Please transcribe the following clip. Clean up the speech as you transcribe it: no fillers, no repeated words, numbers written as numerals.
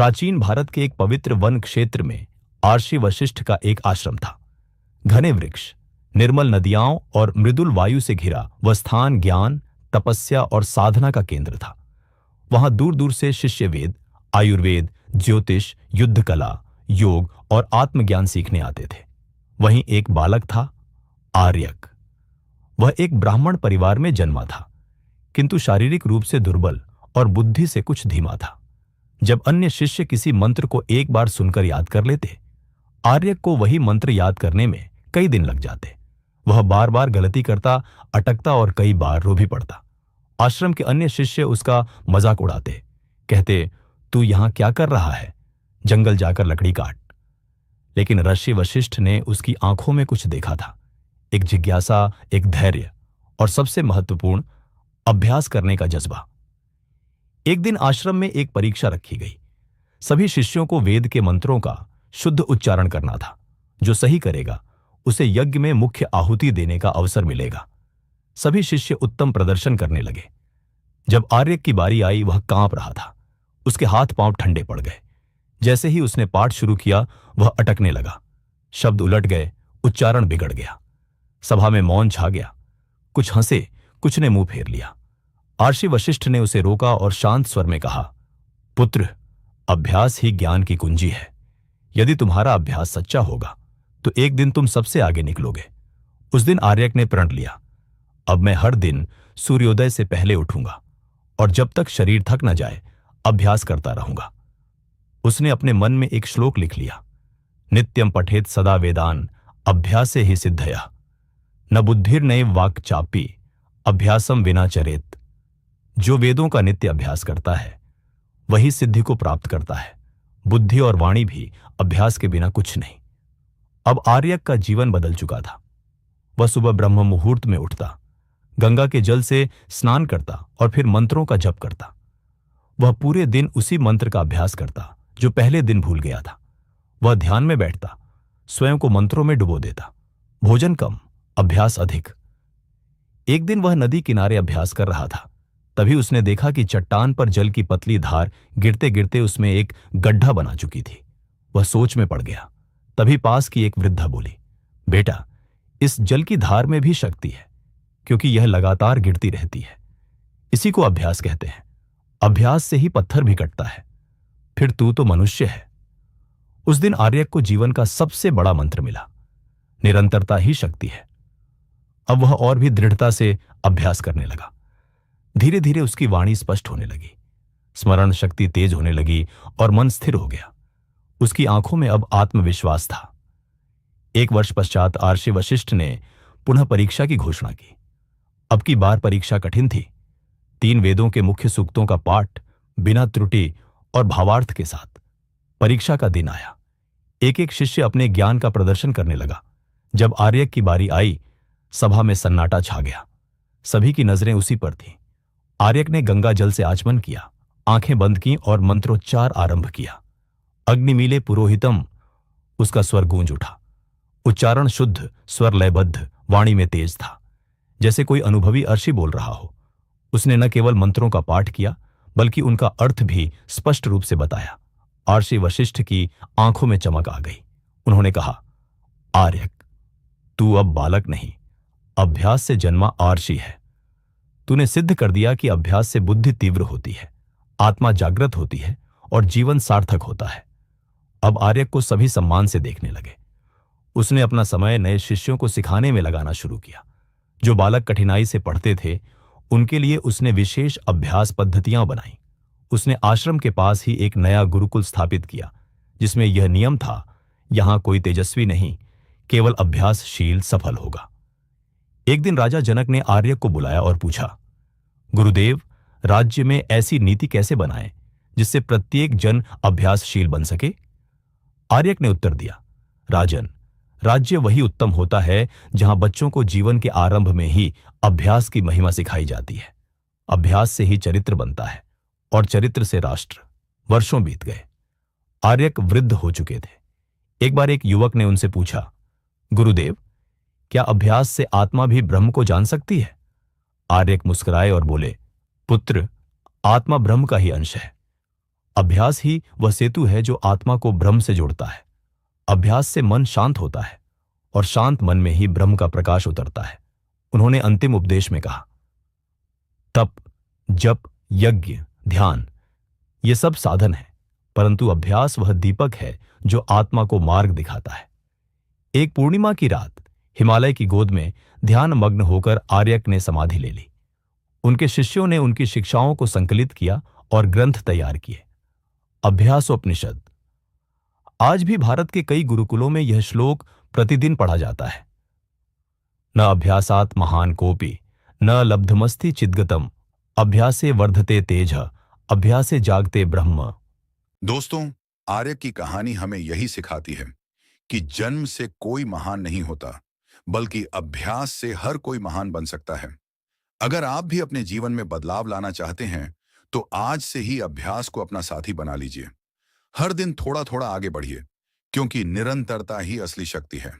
प्राचीन भारत के एक पवित्र वन क्षेत्र में आर्षि वशिष्ठ का एक आश्रम था। घने वृक्ष, निर्मल नदियां और मृदुल वायु से घिरा वह स्थान ज्ञान, तपस्या और साधना का केंद्र था। वहां दूर दूर से शिष्य वेद, आयुर्वेद, ज्योतिष, युद्ध कला, योग और आत्मज्ञान सीखने आते थे। वहीं एक बालक था, आर्यक। वह एक ब्राह्मण परिवार में जन्मा था, किंतु शारीरिक रूप से दुर्बल और बुद्धि से कुछ धीमा था। जब अन्य शिष्य किसी मंत्र को एक बार सुनकर याद कर लेते, आर्यक को वही मंत्र याद करने में कई दिन लग जाते। वह बार बार गलती करता, अटकता और कई बार रो भी पड़ता। आश्रम के अन्य शिष्य उसका मजाक उड़ाते, कहते, तू यहां क्या कर रहा है? जंगल जाकर लकड़ी काट। लेकिन ऋषि वशिष्ठ ने उसकी आंखों में कुछ देखा था, एक जिज्ञासा, एक धैर्य और सबसे महत्वपूर्ण, अभ्यास करने का जज्बा। एक दिन आश्रम में एक परीक्षा रखी गई। सभी शिष्यों को वेद के मंत्रों का शुद्ध उच्चारण करना था। जो सही करेगा उसे यज्ञ में मुख्य आहुति देने का अवसर मिलेगा। सभी शिष्य उत्तम प्रदर्शन करने लगे। जब आर्यक की बारी आई, वह कांप रहा था। उसके हाथ पांव ठंडे पड़ गए। जैसे ही उसने पाठ शुरू किया, वह अटकने लगा। शब्द उलट गए, उच्चारण बिगड़ गया। सभा में मौन छा गया। कुछ हंसे, कुछ ने मुंह फेर लिया। आर्षि वशिष्ठ ने उसे रोका और शांत स्वर में कहा, पुत्र, अभ्यास ही ज्ञान की कुंजी है। यदि तुम्हारा अभ्यास सच्चा होगा तो एक दिन तुम सबसे आगे निकलोगे। उस दिन आर्यक ने प्रण लिया, अब मैं हर दिन सूर्योदय से पहले उठूंगा और जब तक शरीर थक न जाए अभ्यास करता रहूंगा। उसने अपने मन में एक श्लोक लिख लिया, नित्यम पठेत सदा वेदान अभ्यासे ही सिद्धया, न बुद्धिर्नैव वाक् चापी अभ्यासम विना चरेत। जो वेदों का नित्य अभ्यास करता है वही सिद्धि को प्राप्त करता है। बुद्धि और वाणी भी अभ्यास के बिना कुछ नहीं। अब आर्यक का जीवन बदल चुका था। वह सुबह ब्रह्म मुहूर्त में उठता, गंगा के जल से स्नान करता और फिर मंत्रों का जप करता। वह पूरे दिन उसी मंत्र का अभ्यास करता जो पहले दिन भूल गया था। वह ध्यान में बैठता, स्वयं को मंत्रों में डुबो देता। भोजन कम, अभ्यास अधिक। एक दिन वह नदी किनारे अभ्यास कर रहा था। तभी उसने देखा कि चट्टान पर जल की पतली धार गिरते गिरते उसमें एक गड्ढा बना चुकी थी। वह सोच में पड़ गया। तभी पास की एक वृद्धा बोली, बेटा, इस जल की धार में भी शक्ति है, क्योंकि यह लगातार गिरती रहती है। इसी को अभ्यास कहते हैं। अभ्यास से ही पत्थर भी कटता है। फिर तू तो मनुष्य है। उस दिन आर्यक को जीवन का सबसे बड़ा मंत्र मिला, निरंतरता ही शक्ति है। अब वह और भी दृढ़ता से अभ्यास करने लगा। धीरे धीरे उसकी वाणी स्पष्ट होने लगी, स्मरण शक्ति तेज होने लगी और मन स्थिर हो गया। उसकी आंखों में अब आत्मविश्वास था। एक वर्ष पश्चात आर्षि वशिष्ठ ने पुनः परीक्षा की घोषणा की। अब की बार परीक्षा कठिन थी। 3 वेदों के मुख्य सूक्तों का पाठ बिना त्रुटि और भावार्थ के साथ। परीक्षा का दिन आया। एक एक शिष्य अपने ज्ञान का प्रदर्शन करने लगा। जब आर्यक की बारी आई, सभा में सन्नाटा छा गया। सभी की नजरें उसी पर थीं। आर्यक ने गंगा जल से आचमन किया, आंखें बंद की और मंत्रोच्चार आरंभ किया। अग्निमीले पुरोहितम, उसका स्वर गूंज उठा। उच्चारण शुद्ध, स्वर लयबद्ध, वाणी में तेज था, जैसे कोई अनुभवी अर्षि बोल रहा हो। उसने न केवल मंत्रों का पाठ किया, बल्कि उनका अर्थ भी स्पष्ट रूप से बताया। आर्षि वशिष्ठ की आंखों में चमक आ गई। उन्होंने कहा, आर्यक, तू अब बालक नहीं, अभ्यास से जन्मा आर्षि है। तूने सिद्ध कर दिया कि अभ्यास से बुद्धि तीव्र होती है, आत्मा जागृत होती है और जीवन सार्थक होता है। अब आर्यक को सभी सम्मान से देखने लगे। उसने अपना समय नए शिष्यों को सिखाने में लगाना शुरू किया। जो बालक कठिनाई से पढ़ते थे, उनके लिए उसने विशेष अभ्यास पद्धतियां बनाई। उसने आश्रम के पास ही एक नया गुरुकुल स्थापित किया, जिसमें यह नियम था, यहां कोई तेजस्वी नहीं, केवल अभ्यासशील सफल होगा। एक दिन राजा जनक ने आर्यक को बुलाया और पूछा, गुरुदेव, राज्य में ऐसी नीति कैसे बनाएं जिससे प्रत्येक जन अभ्यासशील बन सके? आर्यक ने उत्तर दिया, राजन, राज्य वही उत्तम होता है जहां बच्चों को जीवन के आरंभ में ही अभ्यास की महिमा सिखाई जाती है। अभ्यास से ही चरित्र बनता है और चरित्र से राष्ट्र। वर्षों बीत गए। आर्यक वृद्ध हो चुके थे। एक बार एक युवक ने उनसे पूछा, गुरुदेव, क्या अभ्यास से आत्मा भी ब्रह्म को जान सकती है? आर्यक मुस्कुराए और बोले, पुत्र, आत्मा ब्रह्म का ही अंश है। अभ्यास ही वह सेतु है जो आत्मा को ब्रह्म से जोड़ता है। अभ्यास से मन शांत होता है और शांत मन में ही ब्रह्म का प्रकाश उतरता है। उन्होंने अंतिम उपदेश में कहा, तप, जप, यज्ञ, ध्यान ये सब साधन है, परंतु अभ्यास वह दीपक है जो आत्मा को मार्ग दिखाता है। एक पूर्णिमा की रात हिमालय की गोद में ध्यान मग्न होकर आर्यक ने समाधि ले ली। उनके शिष्यों ने उनकी शिक्षाओं को संकलित किया और ग्रंथ तैयार किए। अभ्यासोपनिषद। आज भी भारत के कई गुरुकुलों में यह श्लोक प्रतिदिन पढ़ा जाता है। न अभ्यासात महान कोपि न लब्धमस्ति चिद्गतम अभ्यासे वर्धते तेज अभ्यासे जागते ब्रह्म। दोस्तों, आर्य की कहानी हमें यही सिखाती है कि जन्म से कोई महान नहीं होता, बल्कि अभ्यास से हर कोई महान बन सकता है। अगर आप भी अपने जीवन में बदलाव लाना चाहते हैं, तो आज से ही अभ्यास को अपना साथी बना लीजिए। हर दिन थोड़ा थोड़ा आगे बढ़िए, क्योंकि निरंतरता ही असली शक्ति है।